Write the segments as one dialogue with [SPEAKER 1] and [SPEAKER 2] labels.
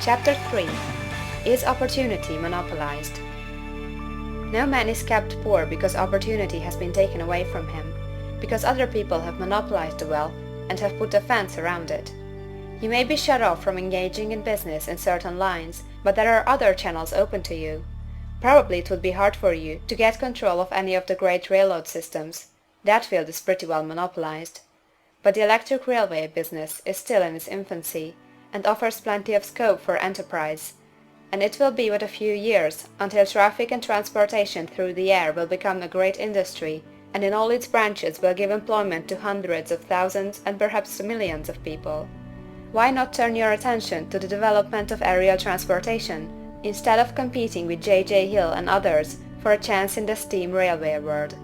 [SPEAKER 1] Chapter 3. Is opportunity monopolized? No man is kept poor because opportunity has been taken away from him, because other people have monopolized the wealth and have put a fence around it. You may be shut off from engaging in business in certain lines, but there are other channels open to you. Probably it would be hard for you to get control of any of the great railroad systems. That field is pretty well monopolized. But the electric railway business is still in its infancy, and offers plenty of scope for enterprise, and it will be but a few years until traffic and transportation through the air will become a great industry, and in all its branches will give employment to hundreds of thousands and perhaps to millions of people. Why not turn your attention to the development of aerial transportation, instead of competing with J.J. Hill and others for a chance in the steam railway world?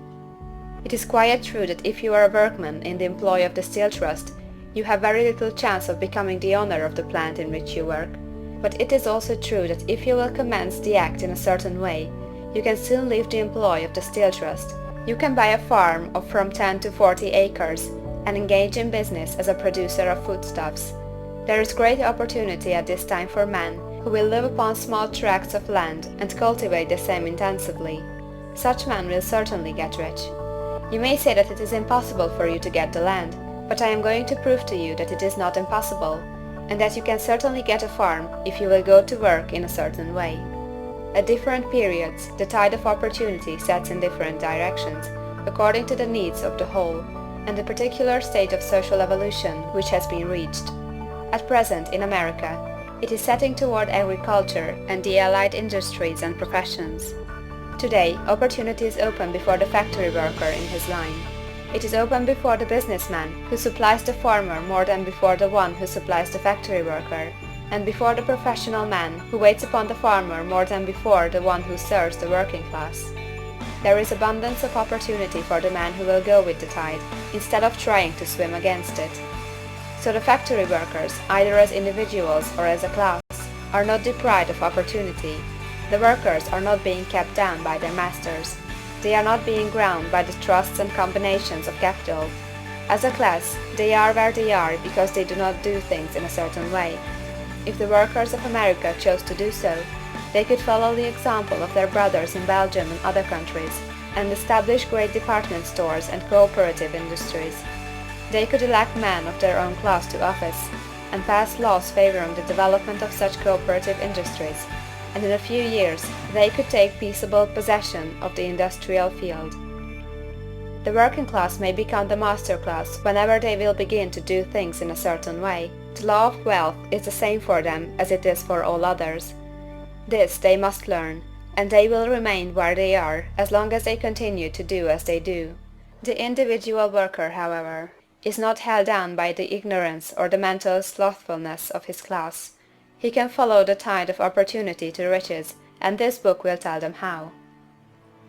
[SPEAKER 1] It is quite true that if you are a workman in the employ of the Steel Trust, you have very little chance of becoming the owner of the plant in which you work. But it is also true that if you will commence the act in a certain way, you can soon leave the employ of the Steel Trust. You can buy a farm of from 10 to 40 acres and engage in business as a producer of foodstuffs. There is great opportunity at this time for men who will live upon small tracts of land and cultivate the same intensively. Such men will certainly get rich. You may say that it is impossible for you to get the land, but I am going to prove to you that it is not impossible, and that you can certainly get a farm if you will go to work in a certain way. At different periods, the tide of opportunity sets in different directions, according to the needs of the whole, and the particular state of social evolution which has been reached. At present, in America, it is setting toward agriculture and the allied industries and professions. Today, opportunity is open before the factory worker in his line. It is open before the businessman who supplies the farmer more than before the one who supplies the factory worker, and before the professional man who waits upon the farmer more than before the one who serves the working class. There is abundance of opportunity for the man who will go with the tide, instead of trying to swim against it. So the factory workers, either as individuals or as a class, are not deprived of opportunity. The workers are not being kept down by their masters. They are not being ground by the trusts and combinations of capital. As a class, they are where they are because they do not do things in a certain way. If the workers of America chose to do so, they could follow the example of their brothers in Belgium and other countries, and establish great department stores and cooperative industries. They could elect men of their own class to office, and pass laws favoring the development of such cooperative industries, and in a few years they could take peaceable possession of the industrial field. The working class may become the master class whenever they will begin to do things in a certain way. The law of wealth is the same for them as it is for all others. This they must learn, and they will remain where they are as long as they continue to do as they do. The individual worker, however, is not held down by the ignorance or the mental slothfulness of his class. He can follow the tide of opportunity to riches, and this book will tell them how.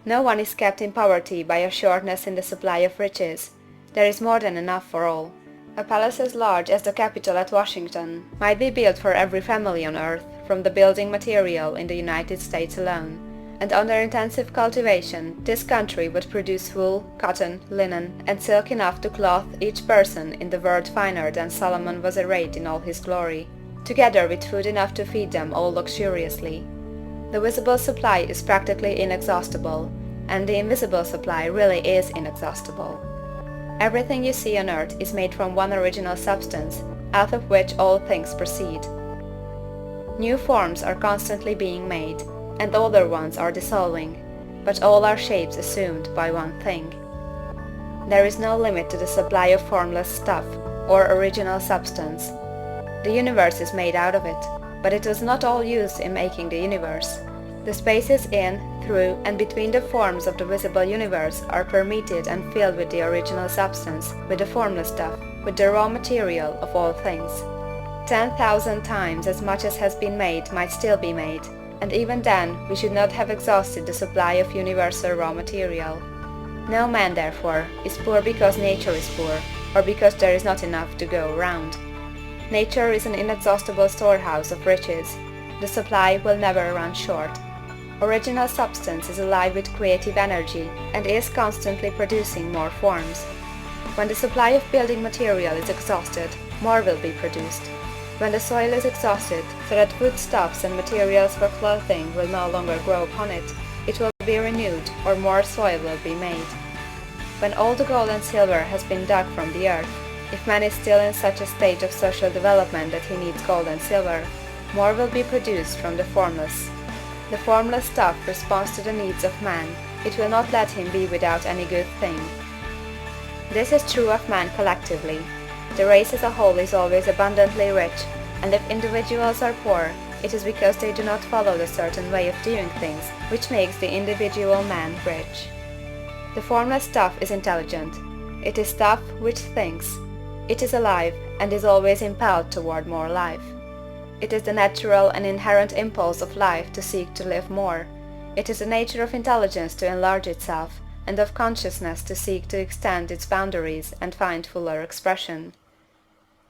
[SPEAKER 1] No one is kept in poverty by a shortness in the supply of riches. There is more than enough for all. A palace as large as the Capitol at Washington might be built for every family on earth from the building material in the United States alone, and under intensive cultivation this country would produce wool, cotton, linen, and silk enough to clothe each person in the world finer than Solomon was arrayed in all his glory, together with food enough to feed them all luxuriously. The visible supply is practically inexhaustible, and the invisible supply really is inexhaustible. Everything you see on earth is made from one original substance, out of which all things proceed. New forms are constantly being made, and older ones are dissolving, but all are shapes assumed by one thing. There is no limit to the supply of formless stuff, or original substance. The universe is made out of it, but it was not all used in making the universe. The spaces in, through, and between the forms of the visible universe are permeated and filled with the original substance, with the formless stuff, with the raw material of all things. 10,000 times as much as has been made might still be made, and even then we should not have exhausted the supply of universal raw material. No man, therefore, is poor because nature is poor, or because there is not enough to go around. Nature is an inexhaustible storehouse of riches. The supply will never run short. Original substance is alive with creative energy and is constantly producing more forms. When the supply of building material is exhausted, more will be produced. When the soil is exhausted, so that foodstuffs and materials for clothing will no longer grow upon it, it will be renewed, or more soil will be made. When all the gold and silver has been dug from the earth, if man is still in such a stage of social development that he needs gold and silver, more will be produced from the formless. The formless stuff responds to the needs of man, it will not let him be without any good thing. This is true of man collectively. The race as a whole is always abundantly rich, and if individuals are poor, it is because they do not follow the certain way of doing things which makes the individual man rich. The formless stuff is intelligent. It is stuff which thinks. It is alive, and is always impelled toward more life. It is the natural and inherent impulse of life to seek to live more. It is the nature of intelligence to enlarge itself, and of consciousness to seek to extend its boundaries and find fuller expression.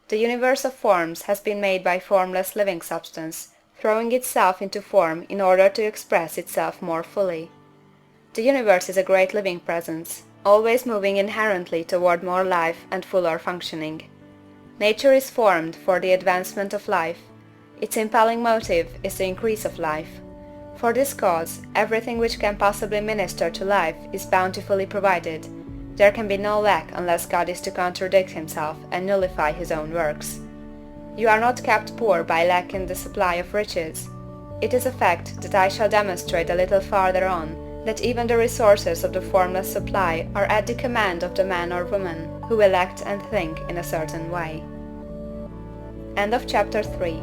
[SPEAKER 1] The universe of forms has been made by formless living substance, throwing itself into form in order to express itself more fully. The universe is a great living presence, always moving inherently toward more life and fuller functioning. Nature is formed for the advancement of life. Its impelling motive is the increase of life. For this cause, everything which can possibly minister to life is bountifully provided. There can be no lack unless God is to contradict himself and nullify his own works. You are not kept poor by lack in the supply of riches. It is a fact that I shall demonstrate a little farther on, that even the resources of the formless supply are at the command of the man or woman who will act and think in a certain way. End of chapter 3.